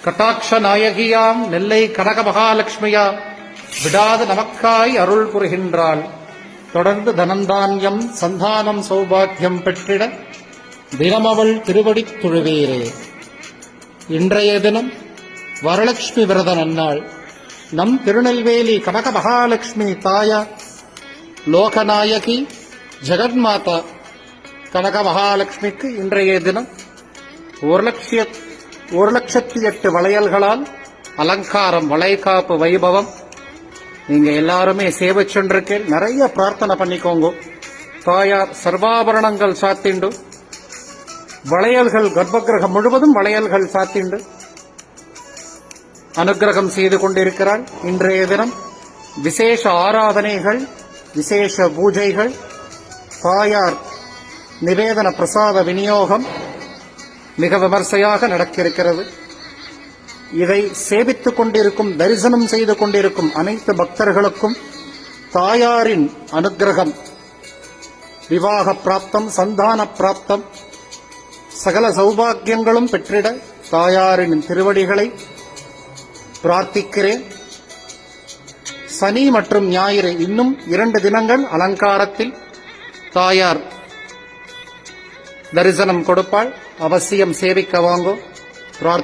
கட்டாட்ச நாயகியாம் நெல்லை கனக மகாலட்சுமியாம் விடாது நமக்காய் அருள் புரிகின்றாள். தொடர்ந்து தனந்தான்யம் சந்தானம் சௌபாக்கியம் பெற்றிட தினமவள் திருவடித் தொழுவீரே. இன்றைய தினம் வரலட்சுமி விரத நன்னாள். நம் திருநெல்வேலி கனக மகாலட்சுமி தாயார் லோகநாயகி ஜெகன்மாதா கனக மகாலட்சுமிக்கு இன்றைய தினம் 1,08,000 வளையல்களால் அலங்காரம், வளைகாப்பு வைபவம். நீங்க எல்லாருமே சேவை சென்றிருக்கேன். நிறைய பிரார்த்தனை பண்ணிக்கோங்க. தாயார் சர்வாபரணங்கள் சாத்திண்டு, வளையல்கள் கர்ப்பகிரகம் முழுவதும் வளையல்கள் சாத்திண்டு அனுகிரகம் செய்து கொண்டிருக்கிறாள். இன்றைய தினம் விசேஷ ஆராதனைகள், விசேஷ பூஜைகள், தாயார் நிவேதன பிரசாத விநியோகம் மிக விமர்சையாக நடக்கிருக்கிறது. இதை சேவித்துக் கொண்டிருக்கும், தரிசனம் செய்து கொண்டிருக்கும் அனைத்து பக்தர்களுக்கும் தாயாரின் அனுகிரகம், விவாக பிராப்தம், சந்தான பிராப்தம், சகல சௌபாக்கியங்களும் பெற்றிட தாயாரின் திருவடிகளை பிரார்த்திக்கிறேன். சனி மற்றும் ஞாயிறு இன்னும் 2 தினங்கள் அலங்காரத்தில் தாயார் தரிசனம் கொடுப்பாள். அவசியம் சேவிக்க வாங்கோ.